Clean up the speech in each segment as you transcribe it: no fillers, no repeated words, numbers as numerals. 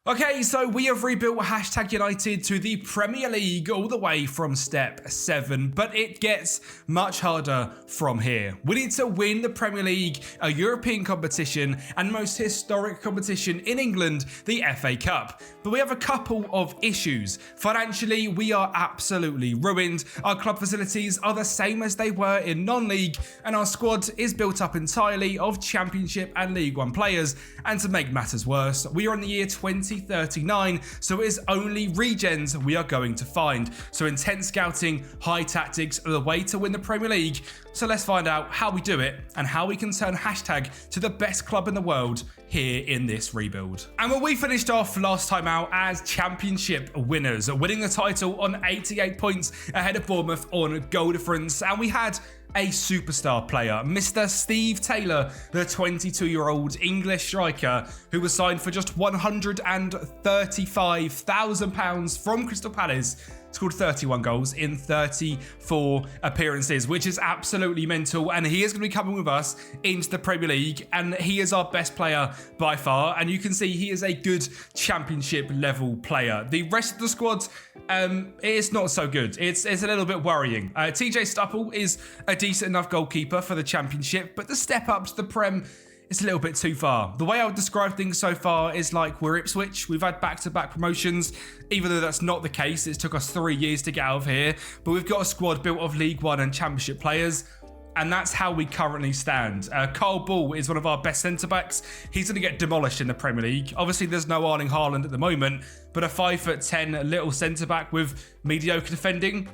Okay, so we have rebuilt Hashtag United to the Premier League all the way from step 7, but it gets much harder from here. We need to win the Premier League, a European competition, and most historic competition in England, the FA Cup. But we have a couple of issues. Financially, we are absolutely ruined. Our club facilities are the same as they were in non-league, and our squad is built up entirely of Championship and League One players. And to make matters worse, we are in the year 2039, so it is only regens we are going to find. So intense scouting, high tactics are the way to win the Premier League. So let's find out how we do it and how we can turn Hashtag to the best club in the world here in this rebuild. And when we finished off last time out as Championship winners, winning the title on 88 points ahead of Bournemouth on goal difference, and we had a superstar player, Mr. Steve Taylor, the 22-year-old English striker who was signed for just £135,000 from Crystal Palace. Scored 31 goals in 34 appearances, which is absolutely mental. And he is going to be coming with us into the Premier League, and he is our best player by far. And you can see he is a good Championship level player. The rest of the squad is not so good. It's a little bit worrying. TJ Stupple is a decent enough goalkeeper for the Championship, but the step up to the Prem, it's a little bit too far. The way I would describe things so far is like we're Ipswich. We've had back-to-back promotions, even though that's not the case. It took us 3 years to get out of here, but we've got a squad built of League One and Championship players, and that's how we currently stand. Carl Ball is one of our best centre-backs. He's going to get demolished in the Premier League. Obviously, there's no Erling Haaland at the moment, but a 5'10" little centre-back with mediocre defending,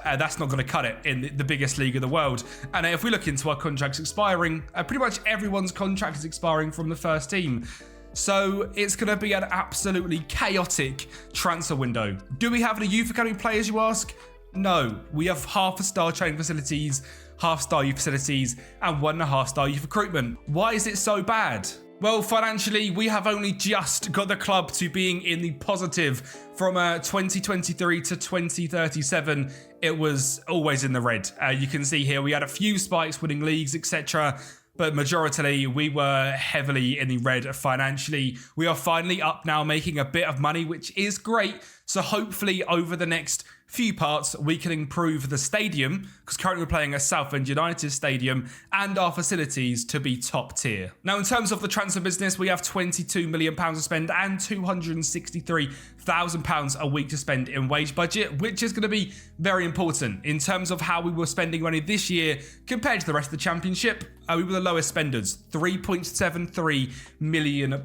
that's not going to cut it in the biggest league of the world. And if we look into our contracts expiring, pretty much everyone's contract is expiring from the first team. So it's going to be an absolutely chaotic transfer window. Do we have any youth academy players, you ask? No. We have half-a-star training facilities, half-star youth facilities, and 1.5-star youth recruitment. Why is it so bad? Well, financially, we have only just got the club to being in the positive. From 2023 to 2037, it was always in the red. You can see here we had a few spikes winning leagues, etc., but majority we were heavily in the red financially. We are finally up now, making a bit of money, which is great. So hopefully over the next few parts, we can improve the stadium, because currently we're playing a Southend United stadium, and our facilities to be top tier. Now, in terms of the transfer business, we have £22 million to spend and £263,000 a week to spend in wage budget, which is going to be very important in terms of how we were spending money this year compared to the rest of the Championship. We were the lowest spenders, £3.73 million.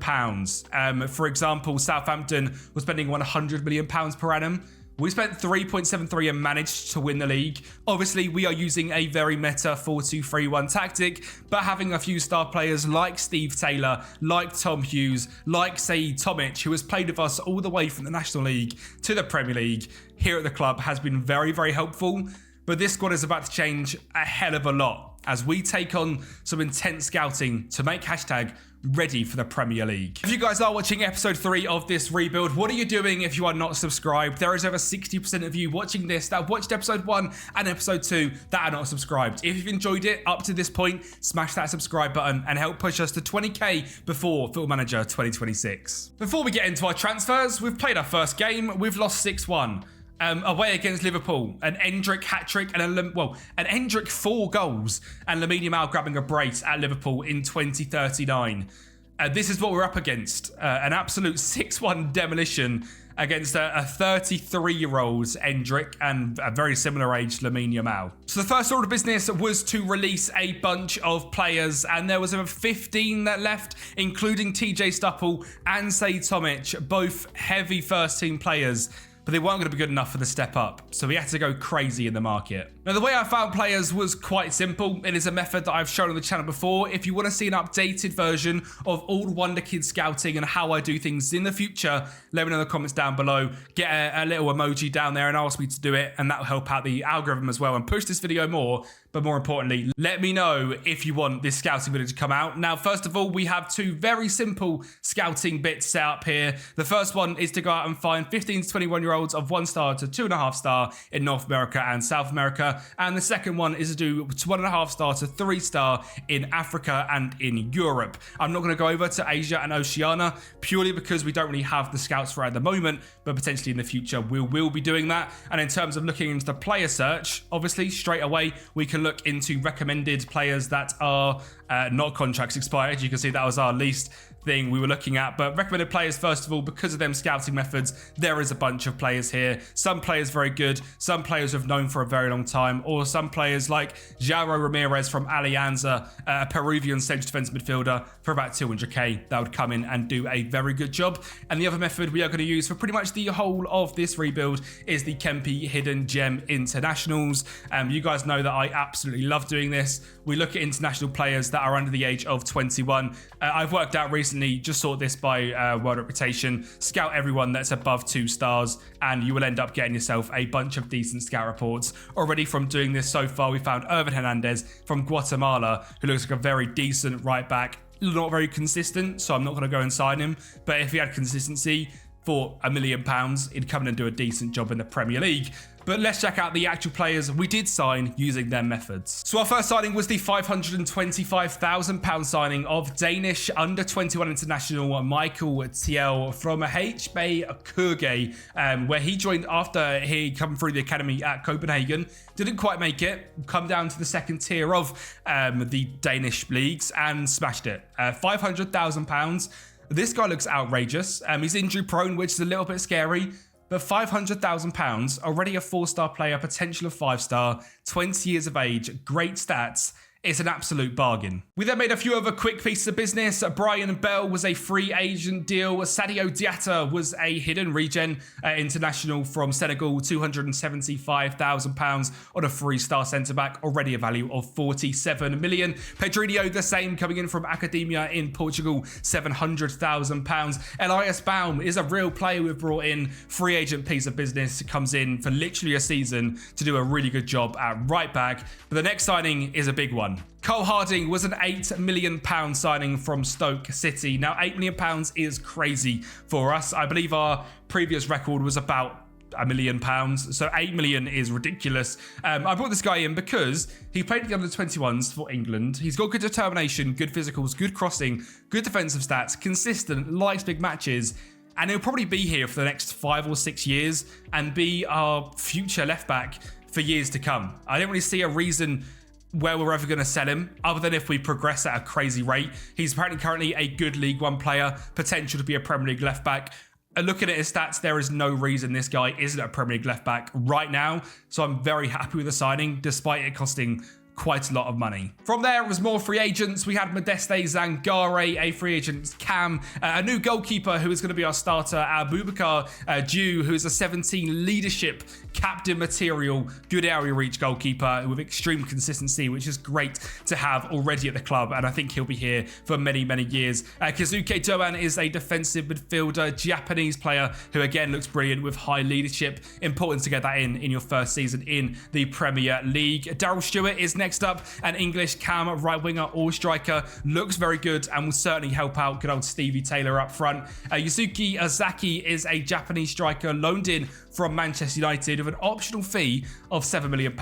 For example, Southampton was spending £100 million per annum. We spent 3.73 and managed to win the league. Obviously, we are using a very meta 4-2-3-1 tactic, but having a few star players like Steve Taylor, like Tom Hughes, like Saeed Tomic, who has played with us all the way from the National League to the Premier League here at the club, has been very, very helpful. But this squad is about to change a hell of a lot as we take on some intense scouting to make Hashtag ready for the Premier League. If you guys are watching episode 3 of this rebuild, what are you doing if you are not subscribed? There is over 60% of you watching this that watched episode 1 and episode 2 that are not subscribed. If you've enjoyed it up to this point, smash that subscribe button and help push us to 20k before Football Manager 2026. Before we get into our transfers, we've played our first game. We've lost 6-1. Away against Liverpool, an Endrick hat-trick and an Endrick 4 goals, and Lamine Yamal grabbing a brace at Liverpool in 2039. This is what we're up against, an absolute 6-1 demolition against a 33-year-old Endrick and a very similar age Lamine Yamal. So the first order of business was to release a bunch of players, and there was over 15 that left, including TJ Stupple and Saeed Tomic, both heavy first-team players. But they weren't going to be good enough for the step up, so we had to go crazy in the market. Now, the way I found players was quite simple. It is a method that I've shown on the channel before. If you want to see an updated version of all Wonder Kid scouting and how I do things in the future, let me know in the comments down below. Get a little emoji down there and ask me to do it, and that will help out the algorithm as well and push this video more. But more importantly, let me know if you want this scouting video to come out. Now, first of all, we have 2 very simple scouting bits set up here. The first one is to go out and find 15 to 21-year-olds of 1 star to 2.5 star in North America and South America. Oceania. And the second one is to do 1.5 star to 3 star in Africa and in Europe. I'm not going to go over to Asia and Oceania purely because we don't really have the scouts for it at the moment, but potentially in the future we will be doing that. And in terms of looking into the player search, obviously straight away we can look into recommended players that are not contracts expired. You can see that was our least thing we were looking at, but recommended players first of all, because of them scouting methods, there is a bunch of players here. Some players very good, some players we've known for a very long time, or some players like Jairo Ramirez from Alianza, a Peruvian central defense midfielder for about 200k that would come in and do a very good job. And the other method we are going to use for pretty much the whole of this rebuild is the Kempi Hidden Gem Internationals. You guys know that I absolutely love doing this. We look at international players that are under the age of 21. I've worked out recently, just sort this by World Reputation, scout everyone that's above 2 stars, and you will end up getting yourself a bunch of decent scout reports. Already from doing this so far, we found Irvin Hernandez from Guatemala, who looks like a very decent right back. Not very consistent, so I'm not going to go and sign him, but if he had consistency for £1 million, he'd come in and do a decent job in the Premier League. But let's check out the actual players we did sign using their methods. So our first signing was the £525,000 signing of Danish under-21 international Michael Thiel from HB Køge, where he joined after he come through the academy at Copenhagen. Didn't quite make it, come down to the second tier of the Danish leagues and smashed it. £500,000. This guy looks outrageous. He's injury prone, which is a little bit scary. But £500,000, already a 4-star player, potential of 5-star, 20 years of age, great stats. It's an absolute bargain. We then made a few other quick pieces of business. Brian Bell was a free agent deal. Sadio Diatta was a hidden regen international from Senegal, £275,000 on a 3-star centre-back, already a value of 47 million. Pedrinho, the same, coming in from Academia in Portugal, £700,000. Elias Baum is a real player we've brought in. Free agent piece of business, comes in for literally a season to do a really good job at right back. But the next signing is a big one. Cole Harding was an £8 million signing from Stoke City. Now, £8 million is crazy for us. I believe our previous record was about £1 million, so 8 million is ridiculous. I brought this guy in because he played the under-21s for England. He's got good determination, good physicals, good crossing, good defensive stats, consistent, likes big matches, and he'll probably be here for the next 5 or 6 years and be our future left back for years to come. I don't really see a reason where we're ever going to sell him, other than if we progress at a crazy rate. He's apparently currently a good League One player, potential to be a Premier League left back. Looking at his stats, there is no reason this guy isn't a Premier League left back right now. So I'm very happy with the signing, despite it costing quite a lot of money. From there, it was more free agents. We had Modeste Zangare, a free agent cam, a new goalkeeper who is going to be our starter, Abubakar Dew, who is a 17 leadership captain material, good area reach goalkeeper with extreme consistency, which is great to have already at the club, and I think he'll be here for many, many years. Kazuke Doan is a defensive midfielder, Japanese player who again looks brilliant with high leadership. Important to get that in your first season in the Premier League. Daryl Stewart is next up, an English cam right winger or striker, looks very good and will certainly help out good old Stevie Taylor up front. Yusuke Ozaki is a Japanese striker loaned in from Manchester United with an optional fee of £7 million.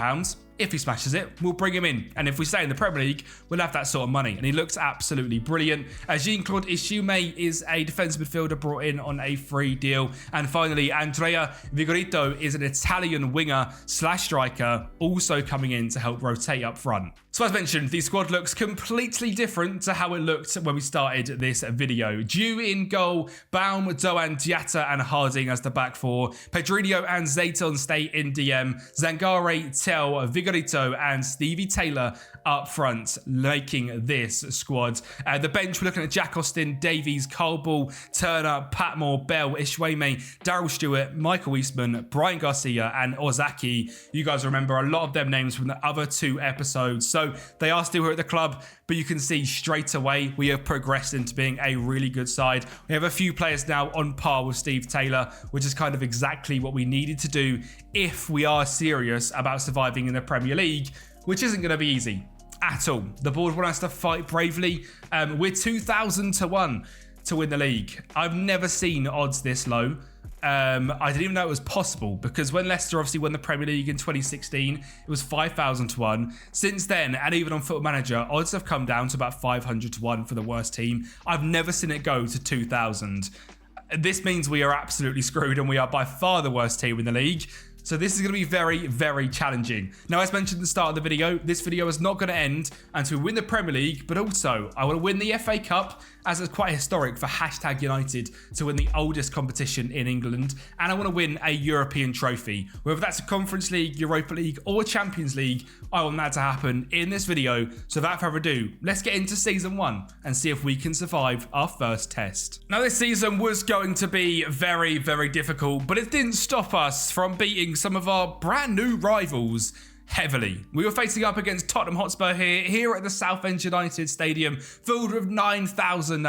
If he smashes it, we'll bring him in. And if we stay in the Premier League, we'll have that sort of money. And he looks absolutely brilliant. Jean-Claude Ishume is a defensive midfielder brought in on a free deal. And finally, Andrea Vigorito is an Italian winger / striker, also coming in to help rotate up front. So as mentioned, the squad looks completely different to how it looked when we started this video. Dew in goal, Baum, Doan, Diatta and Harding as the back four. Pedrinho and Zayton stay in DM. Zangare, Tel, Vigorito and Stevie Taylor up front, making this squad. The bench, we're looking at Jack Austin, Davies, Carl Ball, Turner, Patmore, Bell, Ishweme, Daryl Stewart, Michael Eastman, Brian Garcia and Ozaki. You guys remember a lot of them names from the other 2 episodes. So they are still here at the club, but you can see straight away we have progressed into being a really good side. We have a few players now on par with Steve Taylor, which is kind of exactly what we needed to do if we are serious about surviving in the Premier League, which isn't going to be easy at all. The board want us to fight bravely. We're 2,000 to 1 to win the league. I've never seen odds this low I didn't even know it was possible, because when Leicester obviously won the Premier League in 2016, it was 5,000 to 1. Since then, and even on Football Manager, odds have come down to about 500 to 1 for the worst team. I've never seen it go to 2,000. This means we are absolutely screwed, and we are by far the worst team in the league. So this is going to be very, very challenging. Now, as mentioned at the start of the video, this video is not going to end until we win the Premier League, but also I want to win the FA Cup, as it's quite historic for #United to win the oldest competition in England. And I want to win a European trophy. Whether that's a Conference League, Europa League, or Champions League, I want that to happen in this video. So without further ado, let's get into Season 1 and see if we can survive our first test. Now, this season was going to be very, very difficult, but it didn't stop us from beating some of our brand new rivals heavily. We were facing up against Tottenham Hotspur here at the Southend United Stadium, filled with 9,000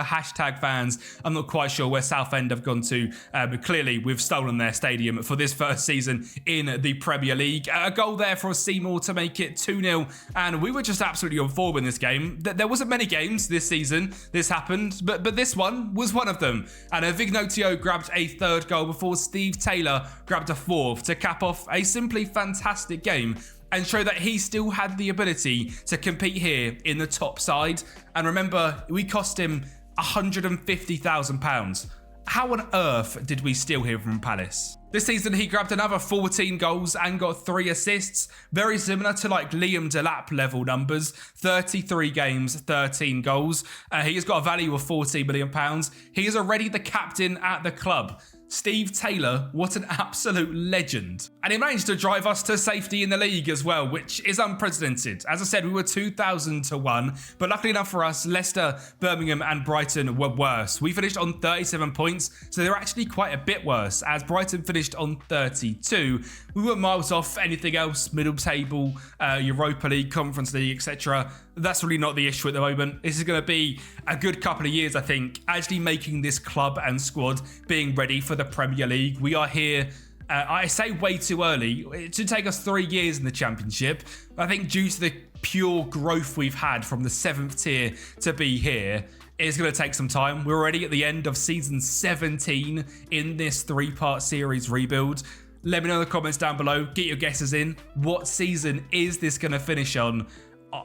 fans. I'm not quite sure where Southend have gone to, but clearly we've stolen their stadium for this first season in the Premier League. A goal there for Seymour to make it 2-0, and we were just absolutely on form in this game. There wasn't many games this season this happened, but this one was one of them. And Vignotio grabbed a third goal before Steve Taylor grabbed a fourth to cap off a simply fantastic game and show that he still had the ability to compete here in the top side. And remember, we cost him £150,000. How on earth did we steal him from Palace? This season, he grabbed another 14 goals and got 3 assists, very similar to like Liam Delap level numbers, 33 games, 13 goals. He has got a value of £40 million. He is already the captain at the club. Steve Taylor, what an absolute legend. And he managed to drive us to safety in the league as well, which is unprecedented. As I said, we were 2,000 to 1, but luckily enough for us, Leicester, Birmingham and Brighton were worse. We finished on 37 points, so they were actually quite a bit worse, as Brighton finished on 32. We were miles off anything else, middle table, Europa League, Conference League, etc. That's really not the issue at the moment. This is going to be a good couple of years, I think, actually making this club and squad being ready for the Premier League. We are here, I say way too early. It should take us 3 years in the Championship. I think due to the pure growth we've had from the 7th tier to be here, it's going to take some time. We're already at the end of season 17 in this 3-part series rebuild. Let me know in the comments down below. Get your guesses in. What season is this going to finish on?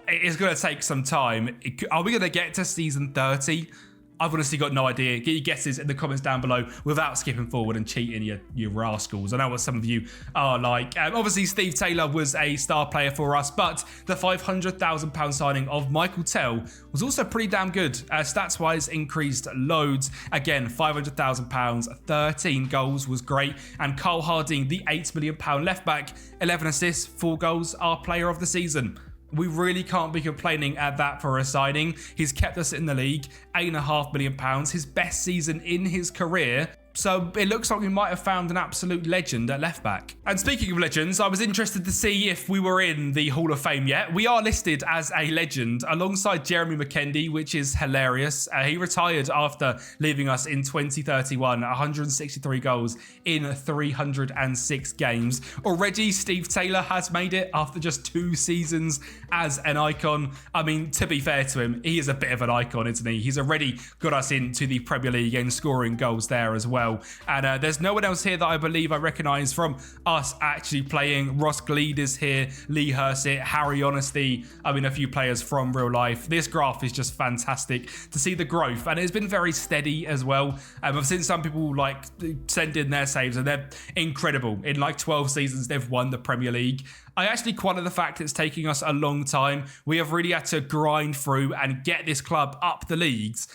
It's going to take some time. Are we going to get to season 30? I've honestly got no idea. Get your guesses in the comments down below without skipping forward and cheating, you rascals. I know what some of you are like. Obviously, Steve Taylor was a star player for us, but the £500,000 signing of Michael Tell was also pretty damn good. Stats-wise, increased loads. Again, £500,000, 13 goals was great. And Carl Harding, the £8 million left-back, 11 assists, 4 goals, our player of the season. We really can't be complaining at that for a signing. He's kept us in the league, £8.5 million, his best season in his career. So it looks like we might have found an absolute legend at left back. And speaking of legends, I was interested to see if we were in the Hall of Fame yet. We are listed as a legend alongside Jeremy McKendy, which is hilarious. He retired after leaving us in 2031, 163 goals in 306 games. Already, Steve Taylor has made it after just 2 seasons as an icon. I mean, to be fair to him, he is a bit of an icon, isn't he? He's already got us into the Premier League and scoring goals there as well. And there's no one else here that I believe I recognise from us actually playing. Ross Gleed is here, Lee Hursit, Harry Honesty. I mean, a few players from real life. This graph is just fantastic to see the growth, and it's been very steady as well. I've seen some people like send in their saves, and they're incredible. In like 12 seasons, they've won the Premier League. I actually quite like the fact it's taking us a long time. We have really had to grind through and get this club up the leagues.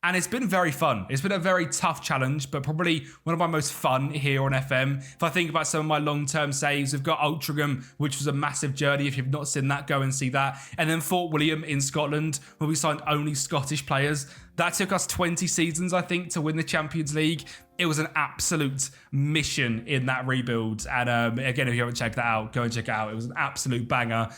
And it's been very fun. It's been a very tough challenge, but probably one of my most fun here on FM. If I think about some of my long-term saves, we've got Altrincham, which was a massive journey. If you've not seen that, go and see that. And then Fort William in Scotland, where we signed only Scottish players. That took us 20 seasons, I think, to win the Champions League. It was an absolute mission in that rebuild. And again, if you haven't checked that out, go and check it out. It was an absolute banger.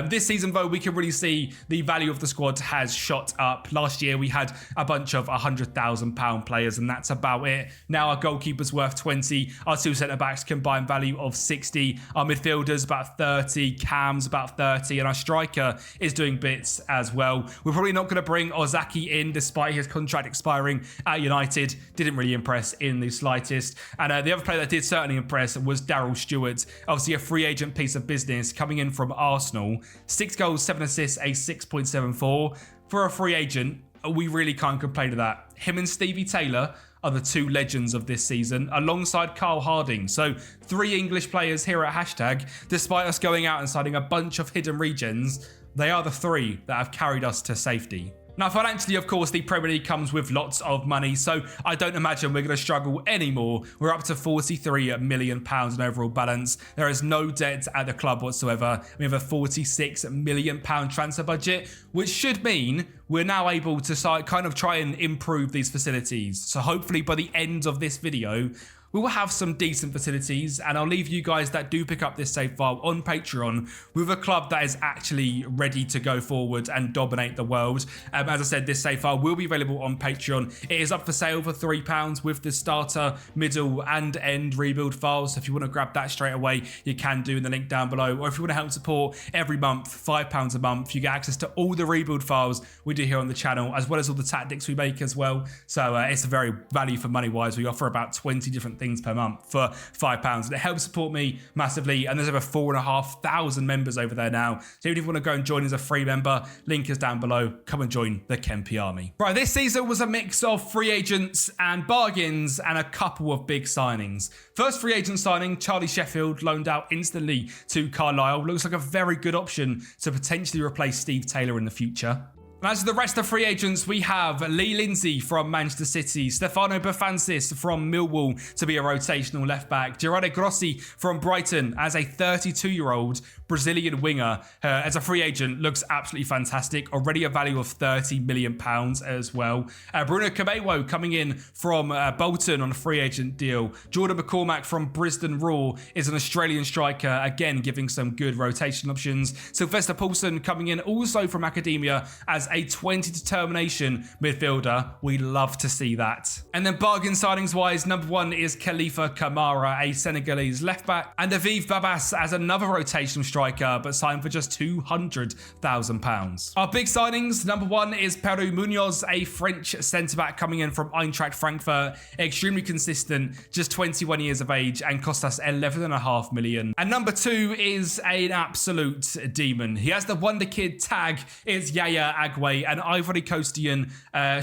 This season, though, we can really see the value of the squad has shot up. Last year, we had a bunch of £100,000 players, and that's about it. Now our goalkeeper's worth 20. Our 2 centre-backs combined value of 60. Our midfielders about 30. Cam's about 30. And our striker is doing bits as well. We're probably not going to bring Ozaki in, despite his contract expiring at United. Didn't really impress in the slightest. And the other player that did certainly impress was Daryl Stewart. Obviously a free agent piece of business coming in from Arsenal. 6 goals, 7 assists, a 6.74. For a free agent, we really can't complain of that. Him and Stevie Taylor are the 2 legends of this season, alongside Carl Harding. So 3 English players here at Hashtag. Despite us going out and signing a bunch of hidden regens, they are the 3 that have carried us to safety. Now, financially, of course, the Premier League comes with lots of money, so I don't imagine we're going to struggle anymore. We're up to £43 million in overall balance. There is no debt at the club whatsoever. We have a £46 million transfer budget, which should mean we're now able to kind of try and improve these facilities. So hopefully by the end of this video, we will have some decent facilities, and I'll leave you guys that do pick up this save file on Patreon with a club that is actually ready to go forward and dominate the world. As I said, this save file will be available on Patreon. It is up for sale for £3 with the starter, middle and end rebuild files. So if you want to grab that straight away, you can do in the link down below. Or if you want to help support every month, £5 a month, you get access to all the rebuild files we do here on the channel, as well as all the tactics we make as well. So it's a very value for money wise. We offer about 20 different things per month for £5, and it helps support me massively. And there's over 4,500 members over there now, so even if you want to go and join as a free member, link is down below. Come and join the Kempi army. Right, this season was a mix of free agents and bargains and a couple of big signings. First free agent signing, Charlie Sheffield, loaned out instantly to Carlisle. Looks like a very good option to potentially replace Steve Taylor in the future. As for the rest of free agents, we have Lee Lindsay from Manchester City, Stefano Berfancis from Millwall to be a rotational left-back, Gerardo Grossi from Brighton as a 32-year-old Brazilian winger. As a free agent, looks absolutely fantastic, already a value of £30 million as well. Bruno Camewo coming in from Bolton on a free agent deal. Jordan McCormack from Brisbane Roar is an Australian striker, again giving some good rotation options. Sylvester Paulson coming in also from Academia as a 20 determination midfielder. We love to see that. And then bargain signings wise, number 1 is Khalifa Kamara, a Senegalese left back, and Aviv Babas as another rotational striker, but signed for just £200,000. Our big signings, number 1 is Peru Munoz, a French centre back coming in from Eintracht Frankfurt, extremely consistent, just 21 years of age, and cost us $11.5 million. And number 2 is an absolute demon. He has the Wonder Kid tag. It's Yaya Agüe, an Ivory Coastian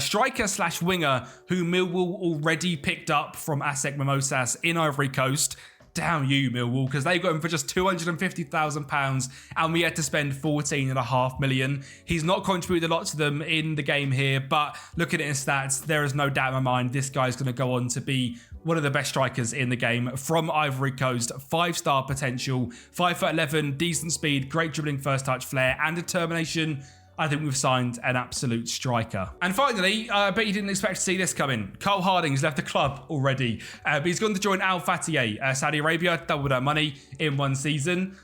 striker slash winger who Millwall already picked up from ASEC Mimosas in Ivory Coast. Damn you, Millwall, because they got him for just £250,000 and we had to spend $14.5 million. He's not contributed a lot to them in the game here, but looking at his stats, there is no doubt in my mind this guy's going to go on to be one of the best strikers in the game from Ivory Coast. 5-star potential, 5'11", decent speed, great dribbling, first touch, flair and determination. I think we've signed an absolute striker. And finally, I bet you didn't expect to see this coming. Carl Harding's left the club already. But he's gone to join Al Fatih, Saudi Arabia, doubled our money in one season.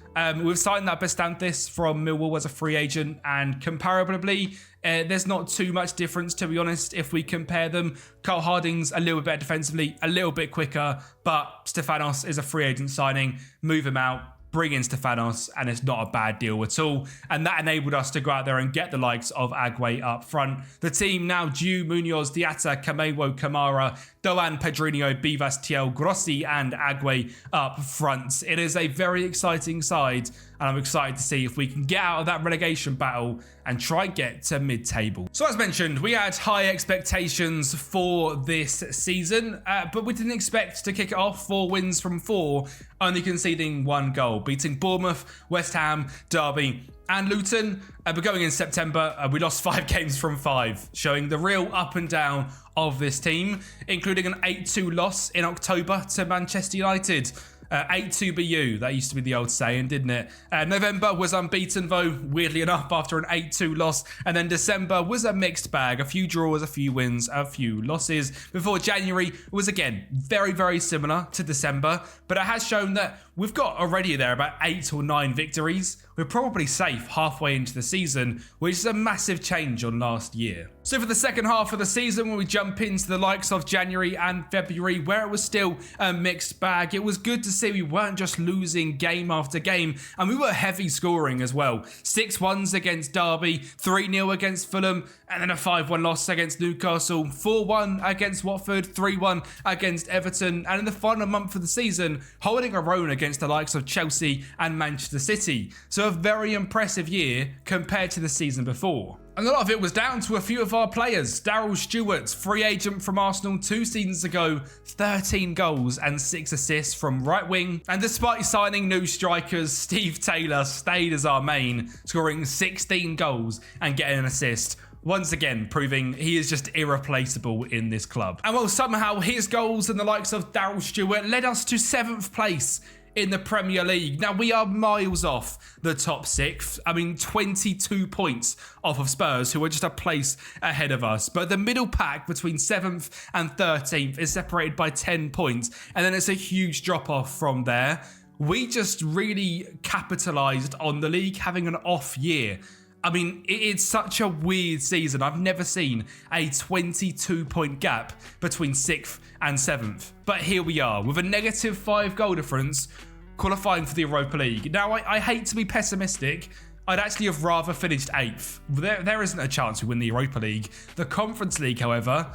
We've signed that Bestantis from Millwall as a free agent, and comparably, there's not too much difference, to be honest, if we compare them. Carl Harding's a little bit better defensively, a little bit quicker, but Stefanos is a free agent signing. Move him out, bring in Stefanos, and it's not a bad deal at all. And that enabled us to go out there and get the likes of Agüe up front. The team now Diu, Munoz, Diatta, Camewo, Kamara, Doan, Pedrinho, Bivas, Tiel, Grossi and Agüe up front. It is a very exciting side, and I'm excited to see if we can get out of that relegation battle and try and get to mid-table. So as mentioned, we had high expectations for this season, but we didn't expect to kick it off 4 wins from 4, only conceding 1 goal, beating Bournemouth, West Ham, Derby and Luton. But going in September, we lost 5 games from 5, showing the real up and down of this team, including an 8-2 loss in October to Manchester United. 8-2 BU, that used to be the old saying, didn't it? November was unbeaten though, weirdly enough, after an 8-2 loss. And then December was a mixed bag. A few draws, a few wins, a few losses. Before January was again very, very similar to December. But it has shown that we've got already there about 8 or 9 victories. We're probably safe halfway into the season, which is a massive change on last year. So for the second half of the season, when we jump into the likes of January and February, where it was still a mixed bag, it was good to see we weren't just losing game after game, and we were heavy scoring as well. 6-1s against Derby, 3-0 against Fulham, and then a 5-1 loss against Newcastle, 4-1 against Watford, 3-1 against Everton, and in the final month of the season, holding our own against the likes of Chelsea and Manchester City. So a very impressive year compared to the season before. And a lot of it was down to a few of our players. Daryl Stewart, free agent from Arsenal 2 seasons ago, 13 goals and 6 assists from right wing. And despite signing new strikers, Steve Taylor stayed as our main, scoring 16 goals and getting an assist. Once again, proving he is just irreplaceable in this club. And while somehow his goals and the likes of Daryl Stewart led us to 7th place in the Premier League. Now, we are miles off the top 6. I mean, 22 points off of Spurs, who are just a place ahead of us. But the middle pack between 7th and 13th is separated by 10 points. And then it's a huge drop-off from there. We just really capitalised on the league having an off year. I mean, it's such a weird season. I've never seen a 22-point gap between 6th and 7th. But here we are, with a -5 goal difference, qualifying for the Europa League. Now, I hate to be pessimistic. I'd actually have rather finished 8th. There isn't a chance we win the Europa League. The Conference League, however,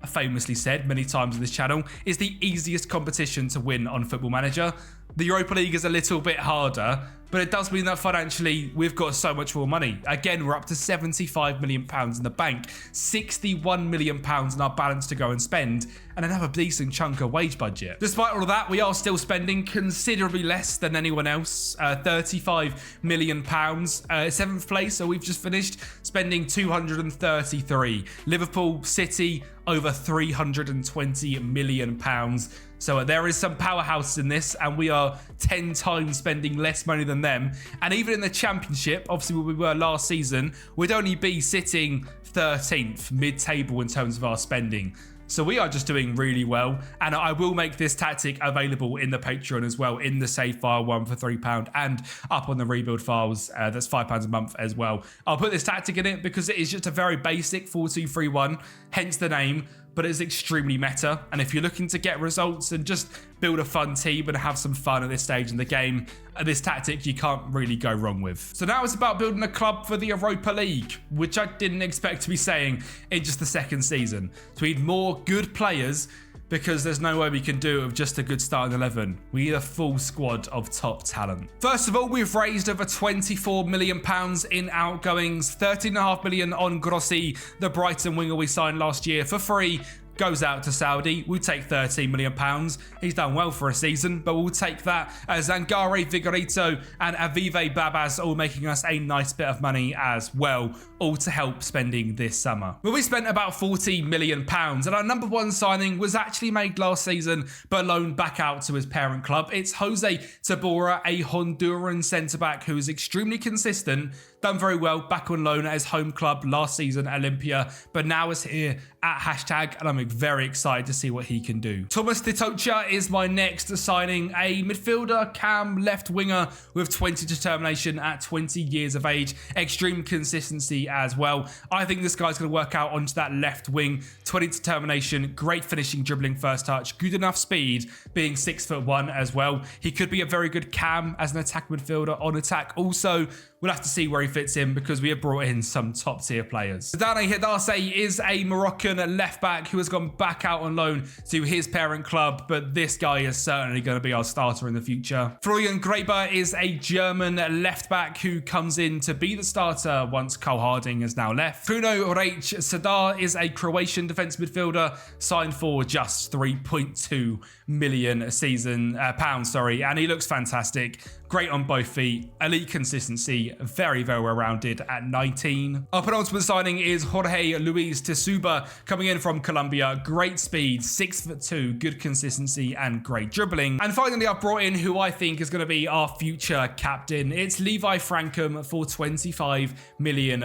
famously said many times on this channel, is the easiest competition to win on Football Manager. The Europa League is a little bit harder, but it does mean that financially we've got so much more money. Again, we're up to £75 million in the bank, £61 million in our balance to go and spend, and another decent chunk of wage budget. Despite all of that, we are still spending considerably less than anyone else, £35 million. 7th place, so we've just finished spending 233. Liverpool, City, over £320 million. So there is some powerhouse in this, and we are 10 times spending less money than them. And even in the Championship, obviously where we were last season, we'd only be sitting 13th mid-table in terms of our spending. So we are just doing really well, and I will make this tactic available in the Patreon as well, in the save file one for £3 and up on the rebuild files, that's £5 a month as well. I'll put this tactic in it because it is just a very basic 4-2-3-1, hence the name, but it's extremely meta. And if you're looking to get results and just build a fun team and have some fun at this stage in the game, this tactic you can't really go wrong with. So now it's about building a club for the Europa League, which I didn't expect to be saying in just the second season. So we need more good players, because there's no way we can do it with just a good starting 11. We need a full squad of top talent. First of all, we've raised over £24 million in outgoings, £13.5 million on Grossi, the Brighton winger we signed last year for free. Goes out to Saudi. We'll take £13 million. He's done well for a season, but we'll take that. Zangare Vigorito and Avive Babas all making us a nice bit of money as well, all to help spending this summer. Well, we spent about £40 million, and our number one signing was actually made last season, but loaned back out to his parent club. It's Jose Tabora, a Honduran centre-back who is extremely consistent, done very well back on loan at his home club last season, Olympia, but now is here at Hashtag, and I'm very excited to see what he can do. Thomas Titocha is my next signing, a midfielder, cam, left winger with 20 determination at 20 years of age, extreme consistency as well. I think this guy's going to work out onto that left wing, 20 determination, great finishing, dribbling, first touch, good enough speed, being 6'1" as well. He could be a very good cam as an attack midfielder on attack. Also, we'll have to see where he fits in because we have brought in some top tier players. Dane Hidase is a Moroccan left back who has gone back out on loan to his parent club, but this guy is certainly going to be our starter in the future. Florian Graeber is a German left back who comes in to be the starter once Cole Harding has now left. Kuno Reich Sadar is a Croatian defence midfielder signed for just 3.2 million pounds, and he looks fantastic. Great on both feet, elite consistency, very, very well-rounded at 19. Our penultimate signing is Jorge Luis Tisuba, coming in from Colombia. Great speed, 6'2", good consistency, and great dribbling. And finally, I've brought in who I think is going to be our future captain. It's Levi Frankham for £25 million.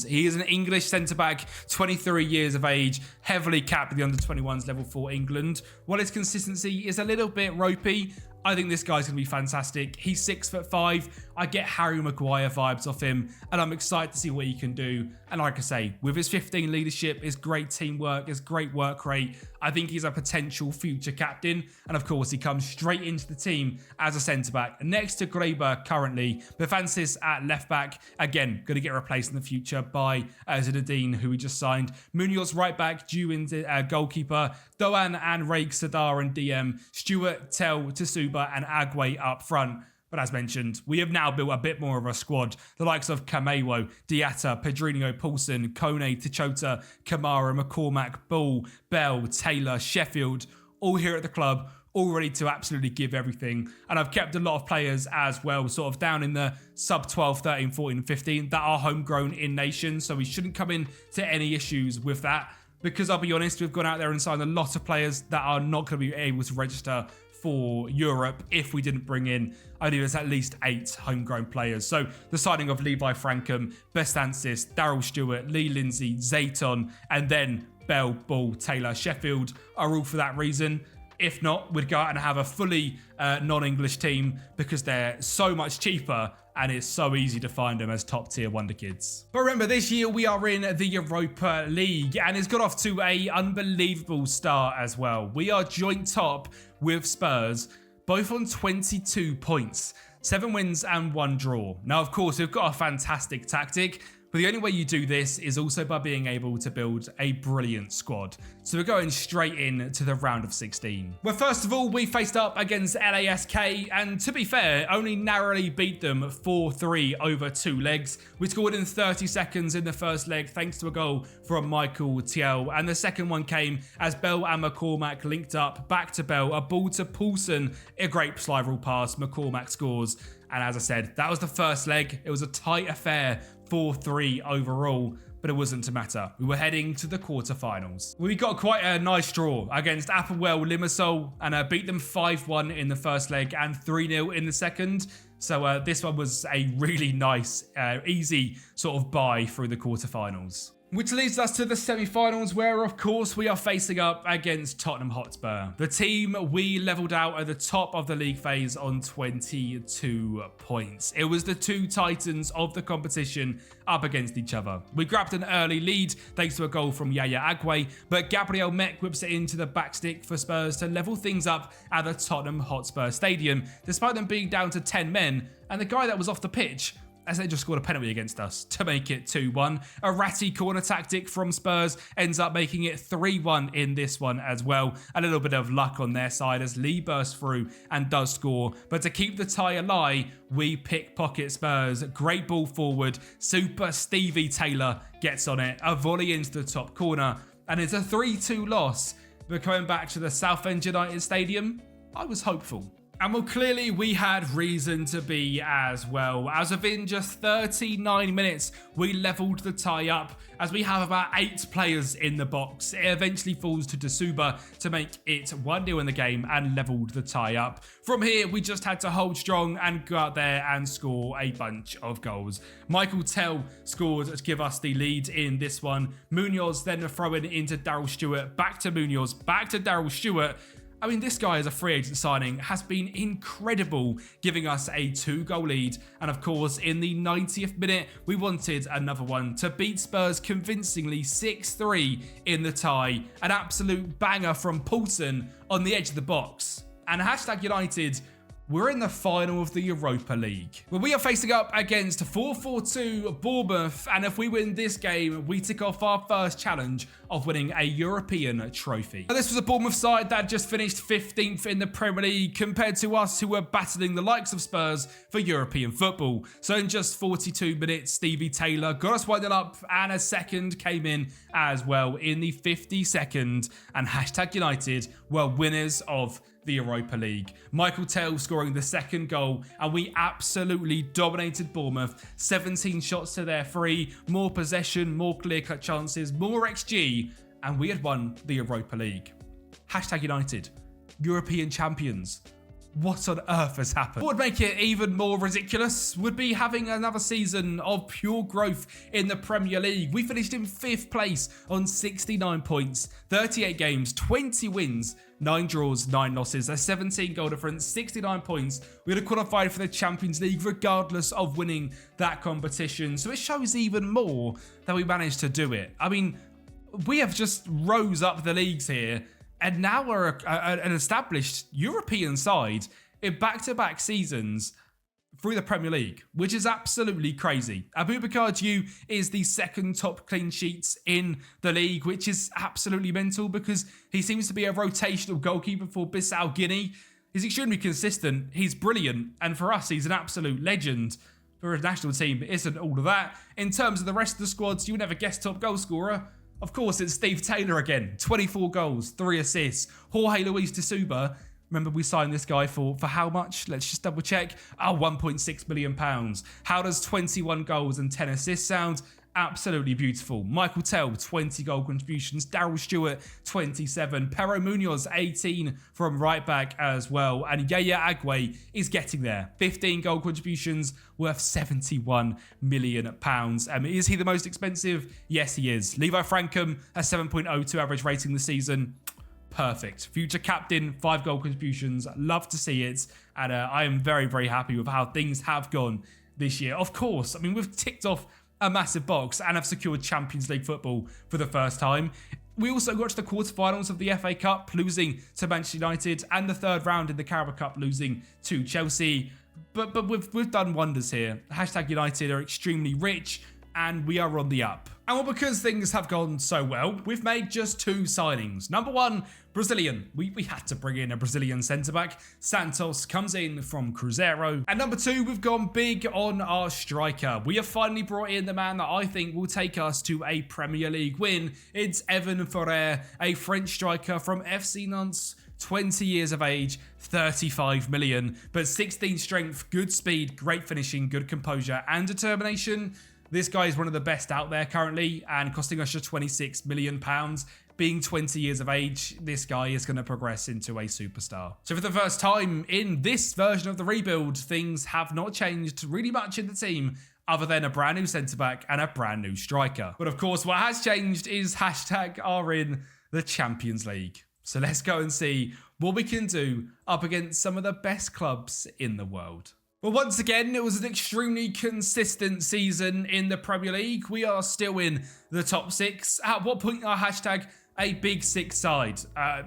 He is an English centre-back, 23 years of age, heavily capped with the under-21s level for England. While his consistency is a little bit ropey, I think this guy's going to be fantastic. He's 6'5". I get Harry Maguire vibes off him, and I'm excited to see what he can do. And like I say, with his 15 leadership, his great teamwork, his great work rate, I think he's a potential future captain. And of course, he comes straight into the team as a centre-back next to Graeber currently. Bevansis at left-back, again, going to get replaced in the future by Zinedine, who we just signed. Munoz right-back, Dewin goalkeeper, Doan and Rake Sadar and DM, Stewart, Tell, Tsuba and Agüe up front. But as mentioned, we have now built a bit more of a squad. The likes of Camewo, Diatta, Pedrinho, Paulson, Kone, Tichota, Kamara, McCormack, Bull, Bell, Taylor, Sheffield, all here at the club, all ready to absolutely give everything. And I've kept a lot of players as well, sort of down in the sub 12, 13, 14, 15 that are homegrown in nation. So we shouldn't come in to any issues with that. Because I'll be honest, we've gone out there and signed a lot of players that are not going to be able to register for Europe if we didn't bring in, I think it's at least 8 homegrown players. So the signing of Levi Frankham, Bestancis, Daryl Stewart, Lee Lindsay, Zayton, and then Bell, Bull, Taylor, Sheffield are all for that reason. If not, we'd go out and have a fully non-English team because they're so much cheaper and it's so easy to find them as top tier wonder kids. But remember, this year we are in the Europa League and it's got off to an unbelievable start as well. We are joint top with Spurs, both on 22 points, 7 wins and 1 draw. Now, of course, we've got a fantastic tactic, but the only way you do this is also by being able to build a brilliant squad. So we're going straight in to the round of 16. Well, first of all, we faced up against LASK, and to be fair, only narrowly beat them 4-3 over 2 legs. We scored in 30 seconds in the first leg, thanks to a goal from Michael Thiel, and the second one came as Bell and McCormack linked up, back to Bell, a ball to Paulson, a great spiral pass, McCormack scores. And as I said, that was the first leg. It was a tight affair, 4-3 overall, but it wasn't to matter. We were heading to the quarterfinals. We got quite a nice draw against Applewell Limassol and beat them 5-1 in the first leg and 3-0 in the second. So this one was a really nice, easy sort of bye through the quarterfinals. Which leads us to the semi-finals where, of course, we are facing up against Tottenham Hotspur. The team we levelled out at the top of the league phase on 22 points. It was the 2 titans of the competition up against each other. We grabbed an early lead thanks to a goal from Yaya Agüe, but Gabriel Mek whips it into the backstick for Spurs to level things up at the Tottenham Hotspur Stadium, despite them being down to 10 men, and the guy that was off the pitch as they just scored a penalty against us to make it 2-1. A ratty corner tactic from Spurs ends up making it 3-1 in this one as well. A little bit of luck on their side as Lee bursts through and does score. But to keep the tie alive, we pickpocket Spurs. Great ball forward. Super Stevie Taylor gets on it. A volley into the top corner. And it's a 3-2 loss. But coming back to the Southend United Stadium, I was hopeful. And well, clearly we had reason to be as well, as within just 39 minutes, we levelled the tie up as we have about 8 players in the box. It eventually falls to Tsuba to make it 1-0 in the game and levelled the tie up. From here, we just had to hold strong and go out there and score a bunch of goals. Michael Tell scored to give us the lead in this one. Munoz then throwing into Daryl Stewart, back to Munoz, back to Daryl Stewart. I mean, this guy as a free agent signing has been incredible, giving us a 2-goal lead. And of course, in the 90th minute, we wanted another one to beat Spurs convincingly 6-3 in the tie. An absolute banger from Paulson on the edge of the box. And hashtag United, we're in the final of the Europa League, where we are facing up against 4-4-2 Bournemouth, and if we win this game, we tick off our first challenge of winning a European trophy. Now, this was a Bournemouth side that just finished 15th in the Premier League compared to us who were battling the likes of Spurs for European football. So in just 42 minutes, Stevie Taylor got us 1-0 up, and a second came in as well in the 52nd, and hashtag United were winners of the Europa League. Michael Tell scoring the second goal, and we absolutely dominated Bournemouth. 17 shots to their 3, more possession, more clear-cut chances, more XG, and we had won the Europa League. Hashtag United, European champions. What on earth has happened? What would make it even more ridiculous would be having another season of pure growth in the Premier League. We finished in 5th place on 69 points, 38 games, 20 wins, 9 draws, 9 losses, a 17 goal difference, 69 points. We would have qualified for the Champions League regardless of winning that competition. So it shows even more that we managed to do it. I mean, we have just rose up the leagues here, and now we're an established European side in back-to-back seasons through the Premier League, which is absolutely crazy. Abubakar Diop is the 2nd top clean sheets in the league, which is absolutely mental because he seems to be a rotational goalkeeper for Bissau Guinea. He's extremely consistent, he's brilliant, and for us, he's an absolute legend. For a national team, it isn't all of that. In terms of the rest of the squads, you would never guess top goal scorer. Of course, it's Steve Taylor again. 24 goals, 3 assists. Jorge Luis de Souza. Remember, we signed this guy for how much? Let's just double check. Oh, £1.6 million. How does 21 goals and 10 assists sound? Absolutely beautiful. Michael Tell, 20 goal contributions. Daryl Stewart, 27. Pero Munoz, 18 from right back as well. And Yaya Agüe is getting there. 15 goal contributions worth £71 million. Is he the most expensive? Yes, he is. Levi Frankham, a 7.02 average rating this season. Perfect. Future captain, 5 goal contributions. Love to see it. And I am very, very happy with how things have gone this year. Of course, I mean, we've ticked off a massive box and have secured Champions League football for the first time. We also got to the quarterfinals of the FA Cup, losing to Manchester United, and the 3rd round in the Carabao Cup, losing to Chelsea. But we've done wonders here. Hashtag United are extremely rich, and we are on the up. And well, because things have gone so well, we've made just 2 signings. Number 1, Brazilian. We had to bring in a Brazilian centre-back. Santos comes in from Cruzeiro. And number 2, we've gone big on our striker. We have finally brought in the man that I think will take us to a Premier League win. It's Evan Ferrer, a French striker from FC Nantes. 20 years of age, 35 million, but 16 strength, good speed, great finishing, good composure and determination. This guy is one of the best out there currently and costing us just £26 million. Being 20 years of age, this guy is going to progress into a superstar. So for the first time in this version of the rebuild, things have not changed really much in the team other than a brand new centre-back and a brand new striker. But of course, what has changed is hashtag are in the Champions League. So let's go and see what we can do up against some of the best clubs in the world. Well, once again, it was an extremely consistent season in the Premier League. We are still in the top 6. At what point are hashtag a big 6 side?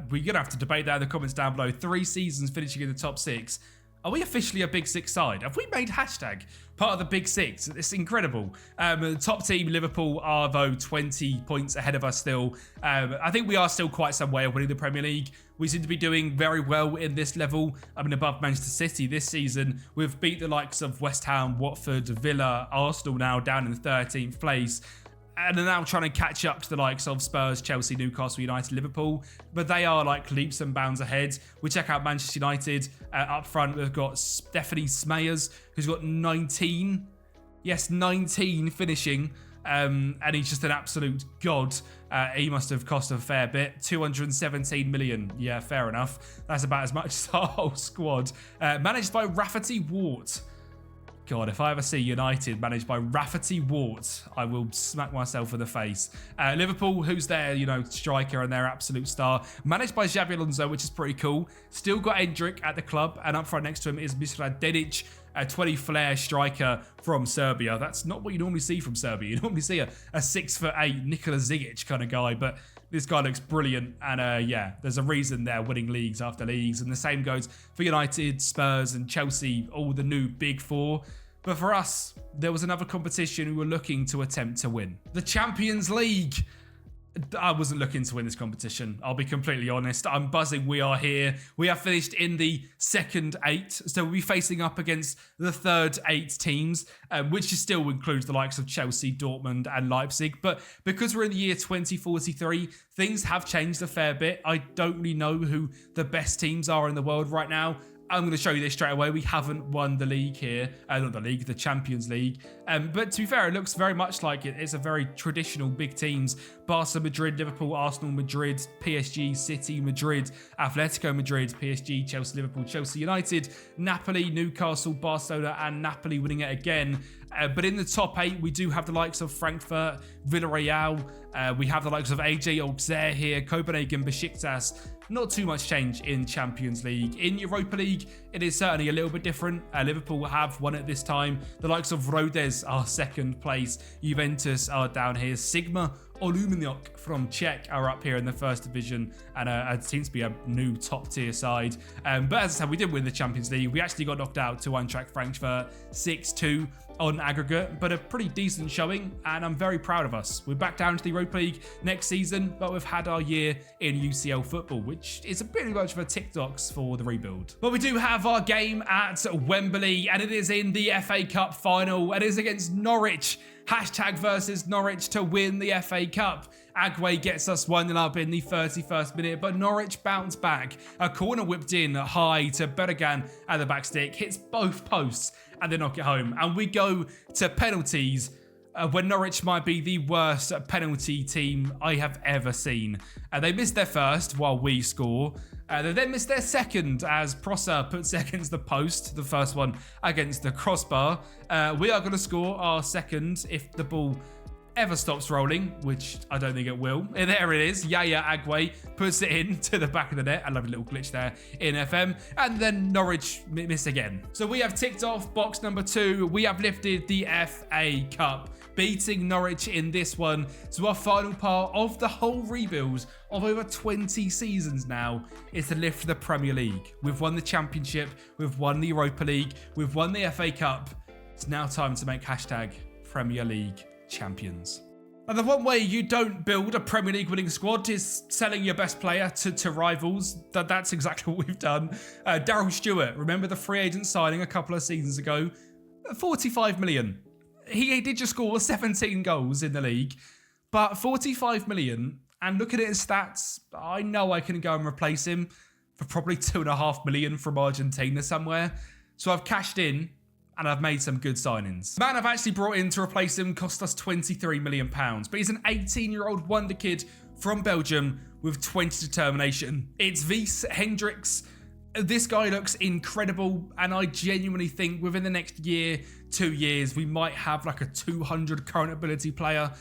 We're going to have to debate that in the comments down below. 3 seasons finishing in the top 6. Are we officially a big 6 side? Have we made hashtag part of the big 6? It's incredible. The top team, Liverpool, are though 20 points ahead of us still. I think we are still quite some way of winning the Premier League. We seem to be doing very well in this level. I mean, above Manchester City this season. We've beat the likes of West Ham, Watford, Villa, Arsenal now down in 13th place. And are now trying to catch up to the likes of Spurs, Chelsea, Newcastle United, Liverpool. But they are like leaps and bounds ahead. We check out Manchester United. Up front, we've got Stephanie Smeyers, who's got 19. Yes, 19 finishing. And he's just an absolute god. He must have cost a fair bit. 217 million. Yeah, fair enough. That's about as much as our whole squad. Managed by Rafferty Wart. God, if I ever see United managed by Rafferty Wart, I will smack myself in the face. Liverpool, who's their, striker and their absolute star. Managed by Xabi Alonso, which is pretty cool. Still got Endrick at the club, and up front next to him is Misra Dedic, a 20 flair striker from Serbia. That's not what you normally see from Serbia. You normally see a 6'8" Nikola Zigic kind of guy, but this guy looks brilliant. And yeah, there's a reason they're winning leagues after leagues. And the same goes for United, Spurs and Chelsea, all the new big 4. But for us, there was another competition we were looking to attempt to win. The Champions League. I wasn't looking to win this competition. I'll be completely honest. I'm buzzing we are here. We have finished in the second 8. So we'll be facing up against the third 8 teams, which still includes the likes of Chelsea, Dortmund and Leipzig. But because we're in the year 2043, things have changed a fair bit. I don't really know who the best teams are in the world right now. I'm going to show you this straight away. We haven't won the league here. Not the league, the Champions League. But to be fair, it looks very much like it. It's a very traditional big teams. Barca, Madrid, Liverpool, Arsenal, Madrid, PSG, City, Madrid, Atletico Madrid, PSG, Chelsea, Liverpool, Chelsea United, Napoli, Newcastle, Barcelona, and Napoli winning it again. But in the top 8, we do have the likes of Frankfurt, Villarreal. We have the likes of AJ Auxerre here, Copenhagen, Besiktas. Not too much change in Champions League. In Europa League, it is certainly a little bit different. Liverpool have won it this time. The likes of Rodez are second place. Juventus are down here. Sigma Oluminiok from Czech are up here in the first division, and it seems to be a new top tier side. But as I said, we did win the Champions League. We actually got knocked out to Eintracht Frankfurt 6-2 on aggregate, but a pretty decent showing, and I'm very proud of us. We're back down to the Europa League next season, but we've had our year in UCL football, which is a pretty much of a tick box for the rebuild. But we do have our game at Wembley, and it is in the FA Cup final. It is against Norwich. Hashtag versus Norwich to win the FA Cup. Agüe gets us 1-0 up in the 31st minute, but Norwich bounce back. A corner whipped in high to Bergan at the back stick, hits both posts, and they knock it home. And we go to penalties, when Norwich might be the worst penalty team I have ever seen. They missed their first while we score. They then missed their second as Prosser puts it against the post, the first one against the crossbar. We are going to score our second if the ball ever stops rolling, which I don't think it will. And there it is. Yaya Agüe puts it into the back of the net. I love a little glitch there in FM. And then Norwich miss again. So we have ticked off box number 2. We have lifted the FA Cup, beating Norwich in this one to our final part of the whole rebuild of over 20 seasons now is to lift the Premier League. We've won the Championship, we've won the Europa League, we've won the FA Cup. It's now time to make hashtag Premier League champions. And the one way you don't build a Premier League winning squad is selling your best player to rivals. That's exactly what we've done. Daryl Stewart, remember the free agent signing a couple of seasons ago? 45 million. He did just score 17 goals in the league, but 45 million, and look at his stats, I know I can go and replace him for probably 2.5 million from Argentina somewhere. So I've cashed in, and I've made some good signings. The man I've actually brought in to replace him cost us £23 million, but he's an 18-year-old wonder kid from Belgium with 20 determination. It's Wies Hendricks. This guy looks incredible, and I genuinely think within the next year, 2 years, we might have like a 200 current ability player.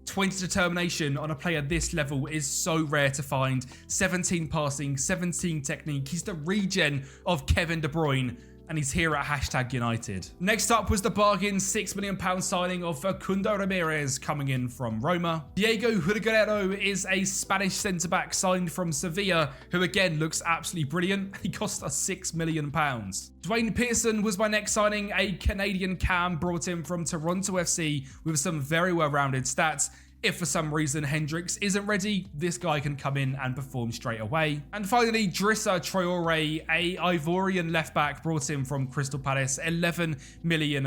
20 determination on a player this level is so rare to find. 17 passing, 17 technique. He's the regen of Kevin De Bruyne, and he's here at hashtag United. Next up was the bargain £6 million signing of Facundo Ramirez coming in from Roma. Diego Hurguero is a Spanish centre-back signed from Sevilla, who again looks absolutely brilliant. He cost us £6 million. Dwayne Pearson was my next signing, a Canadian cam brought in from Toronto FC with some very well-rounded stats. If for some reason Hendricks isn't ready, this guy can come in and perform straight away. And finally, Drissa Traore, a Ivorian left-back brought in from Crystal Palace, £11 million.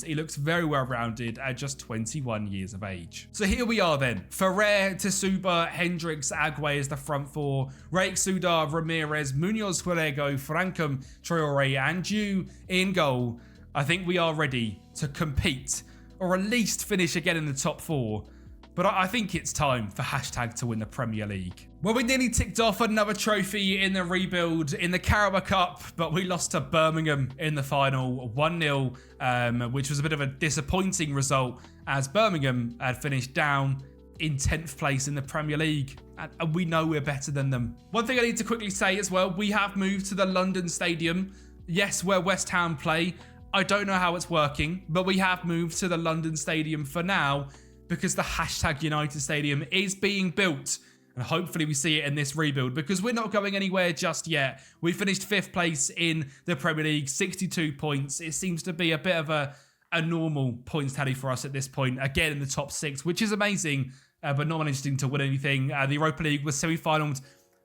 He looks very well-rounded at just 21 years of age. So here we are then. Ferrer, Tsuba, Hendricks, Agüe is the front four. Raik Sudar, Ramirez, Munoz, Juego, Frankham, Traore, and you in goal. I think we are ready to compete, or at least finish again in the top 4. But I think it's time for hashtag to win the Premier League. Well, we nearly ticked off another trophy in the rebuild in the Carabao Cup, but we lost to Birmingham in the final 1-0, which was a bit of a disappointing result as Birmingham had finished down in 10th place in the Premier League. And we know we're better than them. One thing I need to quickly say as well, we have moved to the London Stadium. Yes, where West Ham play. I don't know how it's working, but we have moved to the London Stadium for now, because the hashtag United Stadium is being built. And hopefully we see it in this rebuild, because we're not going anywhere just yet. We finished 5th place in the Premier League, 62 points. It seems to be a bit of a normal points tally for us at this point. Again, in the top 6, which is amazing, but not managing to win anything. The Europa League was semi-finaled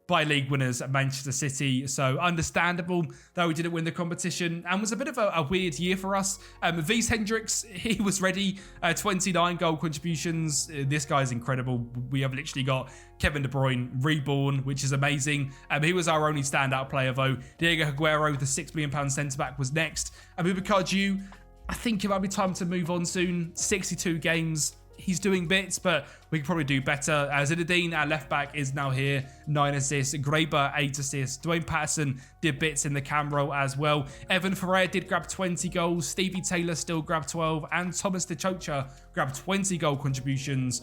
by league winners at Manchester City. So understandable that we didn't win the competition, and was a bit of a weird year for us. Wies Hendricks, he was ready. 29 goal contributions. This guy's incredible. We have literally got Kevin De Bruyne reborn, which is amazing. He was our only standout player though. Diego Aguero, the £6 million centre-back, was next. Abubakar Diu, I think it might be time to move on soon. 62 games. He's doing bits, but we could probably do better. Zinedine, our left back, is now here. 9 assists. Graeber, 8 assists. Dwayne Patterson did bits in the cam role as well. Evan Ferrer did grab 20 goals. Stevie Taylor still grabbed 12. And Thomas Tuchel grabbed 20 goal contributions.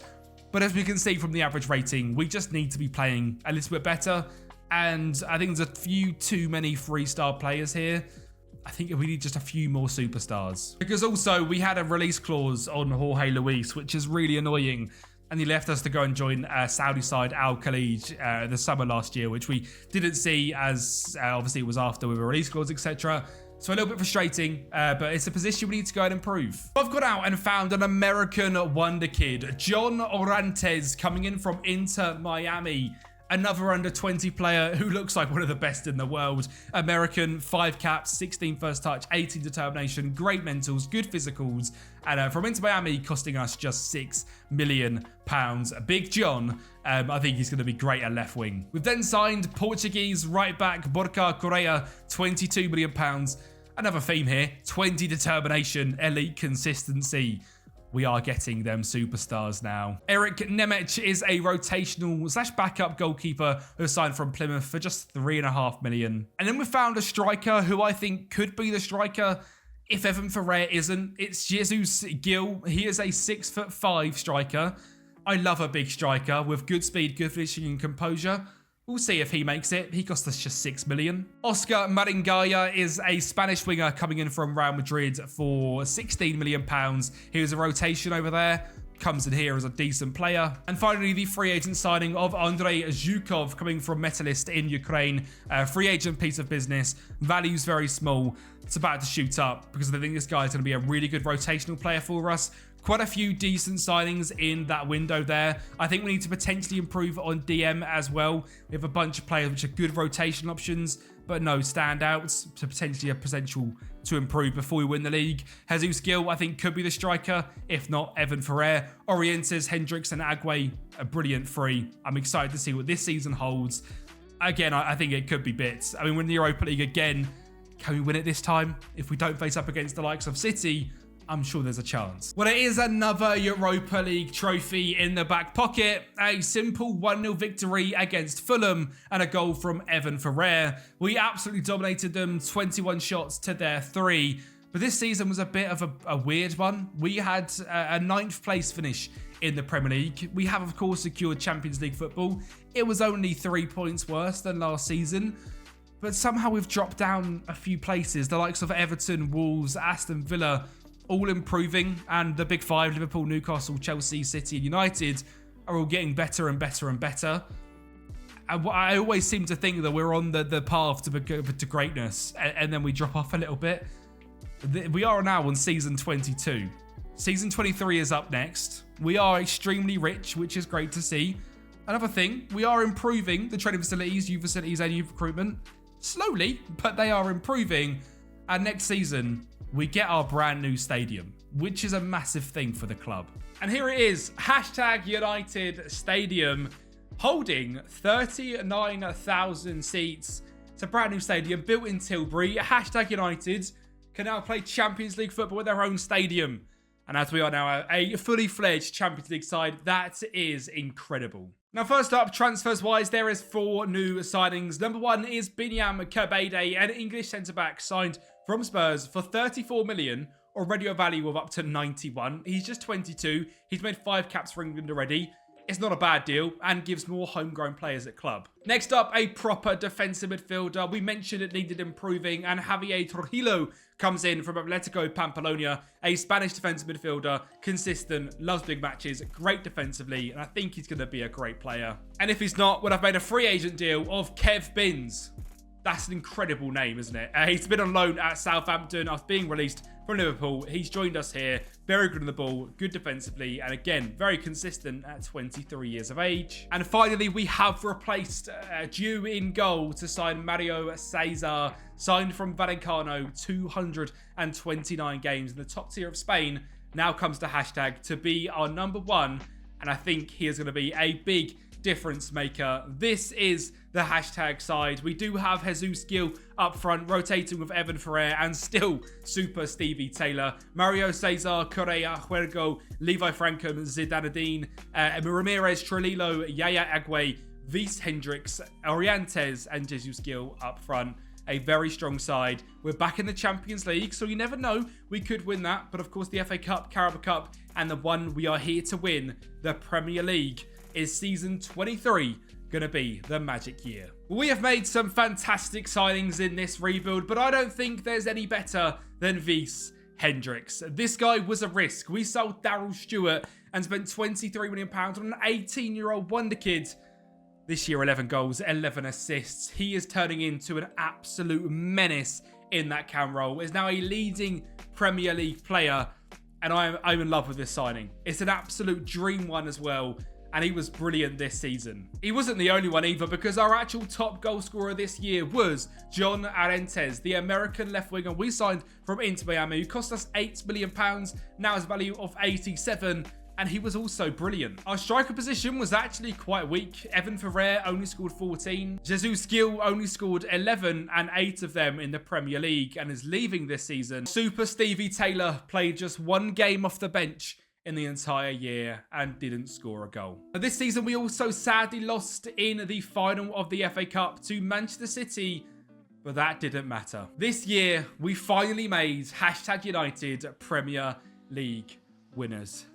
But as we can see from the average rating, we just need to be playing a little bit better. And I think there's a few too many 3-star players here. I think we need just a few more superstars. Because also, we had a release clause on Jorge Luis, which is really annoying. And he left us to go and join Saudi side Al Khalij the summer last year, which we didn't see as obviously it was after with a release clause, etc. So a little bit frustrating, but it's a position we need to go and improve. I've gone out and found an American wonder kid, John Orantes, coming in from Inter Miami. Another under 20 player who looks like one of the best in the world. American, 5 caps, 16 first touch, 18 determination, great mentals, good physicals. And from Inter Miami, costing us just £6 million. Big John, I think he's going to be great at left wing. We've then signed Portuguese right back Borja Correa, £22 million. Another theme here, 20 determination, elite consistency. We are getting them superstars now. Eric Nemec is a rotational / backup goalkeeper who signed from Plymouth for just £3.5 million. And then we found a striker who I think could be the striker if Evan Ferrer isn't. It's Jesus Gil. He is a 6'5" striker. I love a big striker with good speed, good finishing and composure. We'll see if he makes it. He cost us just £6 million. Oscar Maringaya is a Spanish winger coming in from Real Madrid for £16 million. He was a rotation over there. Comes in here as a decent player. And finally, the free agent signing of Andrei Zhukov coming from Metalist in Ukraine. Free agent piece of business. Value's very small. It's about to shoot up because I think this guy is going to be a really good rotational player for us. Quite a few decent signings in that window there. I think we need to potentially improve on DM as well. We have a bunch of players which are good rotation options, but no standouts, so potentially a potential to improve before we win the league. Jesus Gil, I think, could be the striker. If not, Evan Ferrer. Orientes, Hendricks and Agüe, a brilliant free. I'm excited to see what this season holds. Again, I think it could be bits. I mean, we're in the Europa League again. Can we win it this time? If we don't face up against the likes of City, I'm sure there's a chance. Well, it is another Europa League trophy in the back pocket. A simple 1-0 victory against Fulham and a goal from Evan Ferrer. We absolutely dominated them, 21 shots to their 3. But this season was a bit of a weird one. We had a 9th place finish in the Premier League. We have, of course, secured Champions League football. It was only 3 points worse than last season. But somehow we've dropped down a few places. The likes of Everton, Wolves, Aston Villa, all improving, and the big 5, Liverpool, Newcastle, Chelsea, City and United, are all getting better and better and better. And I always seem to think that we're on the path to greatness, and then we drop off a little bit. We are now on season 22. Season 23 is up next. We are extremely rich, which is great to see. Another thing, we are improving the training facilities, youth facilities and youth recruitment. Slowly, but they are improving. And next season, we get our brand new stadium, which is a massive thing for the club. And here it is, #United Stadium, holding 39,000 seats. It's a brand new stadium built in Tilbury. #United can now play Champions League football with their own stadium. And as we are now a fully fledged Champions League side, that is incredible. Now, first up, transfers-wise, there is 4 new signings. Number 1 is Binyam Kabede, an English centre-back signed from Spurs for 34 million, already a value of up to 91. He's just 22. He's made 5 caps for England already. It's not a bad deal and gives more homegrown players at club. Next up, a proper defensive midfielder. We mentioned it needed improving, and Javier Trujillo comes in from Atletico Pamplona, a Spanish defensive midfielder, consistent, loves big matches, great defensively, and I think he's going to be a great player. And if he's not, well, I've made a free agent deal of Kev Binns. That's an incredible name, isn't it? He's been on loan at Southampton after being released from Liverpool. He's joined us here. Very good on the ball, good defensively, and again, very consistent at 23 years of age. And finally, we have replaced due in goal to sign Mario Cesar, signed from Valenciano, 229 games in the top tier of Spain. Now comes to hashtag to be our number one, and I think he is going to be a big difference maker. This is the hashtag side. We do have Jesus Gil up front, rotating with Evan Ferrer and still Super Stevie Taylor. Mario Cesar, Correa, Huergo, Levi Frankham, Zidane, Ramirez, Trelillo, Yaya Agüe, Vice Hendricks, Orientes, and Jesus Gil up front. A very strong side. We're back in the Champions League, so you never know. We could win that. But of course, the FA Cup, Carabao Cup, and the one we are here to win, the Premier League, is season 23 going to be the magic year. We have made some fantastic signings in this rebuild, but I don't think there's any better than Vice Hendricks. This guy was a risk. We sold Daryl Stewart and spent £23 million on an 18-year-old wonder kid. This year, 11 goals, 11 assists. He is turning into an absolute menace in that cam role. Is now a leading Premier League player, and I'm in love with this signing. It's an absolute dream one as well, and he was brilliant this season. He wasn't the only one either, because our actual top goal scorer this year was John Arentes, the American left winger we signed from Inter Miami, who cost us £8 million, now has a value of 87, and he was also brilliant. Our striker position was actually quite weak. Evan Ferrer only scored 14. Jesus Gil only scored 11, and 8 of them in the Premier League, and is leaving this season. Super Stevie Taylor played just one game off the bench in the entire year and didn't score a goal. This season, we also sadly lost in the final of the FA Cup to Manchester City, but that didn't matter. This year, we finally made hashtag United Premier League winners.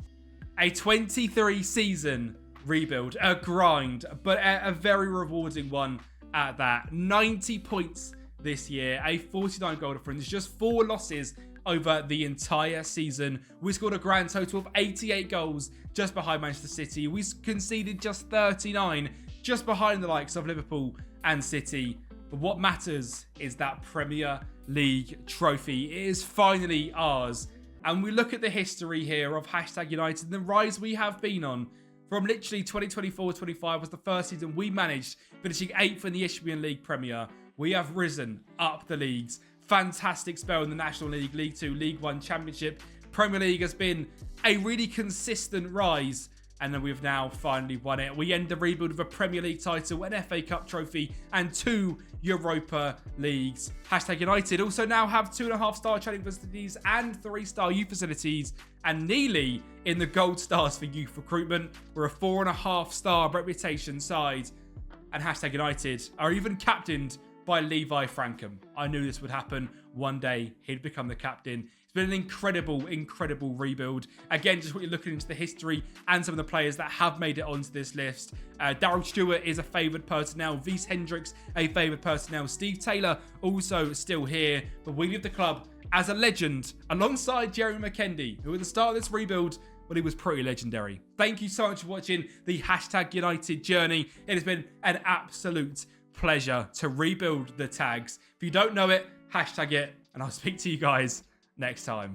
A 23 season rebuild, a grind, but a very rewarding one at that. 90 points this year, a 49 goal difference, just 4 losses over the entire season. We scored a grand total of 88 goals just behind Manchester City. We conceded just 39, just behind the likes of Liverpool and City. But what matters is that Premier League trophy. It is finally ours. And we look at the history here of hashtag United and the rise we have been on. From literally 2024-25 was the first season we managed, finishing 8th in the Isthmian League Premier. We have risen up the leagues. Fantastic spell in the National League, League 2, League 1, Championship. Premier League has been a really consistent rise, and then we've now finally won it. We end the rebuild with a Premier League title, an FA Cup trophy, and 2 Europa Leagues. Hashtag United also now have 2.5-star training facilities and 3-star youth facilities, and nearly in the gold stars for youth recruitment. We're a 4.5-star reputation side, and hashtag United are even captained by Levi Frankham. I knew this would happen. One day he'd become the captain. It's been an incredible, incredible rebuild. Again, just what you're looking into the history and some of the players that have made it onto this list. Daryl Stewart is a favoured personnel. Vice Hendricks, a favoured personnel. Steve Taylor also still here. But we leave the club as a legend alongside Jeremy McKendy, who at the start of this rebuild, well, he was pretty legendary. Thank you so much for watching the hashtag United journey. It has been an absolute pleasure to rebuild the tags. If you don't know it, hashtag it, and I'll speak to you guys next time.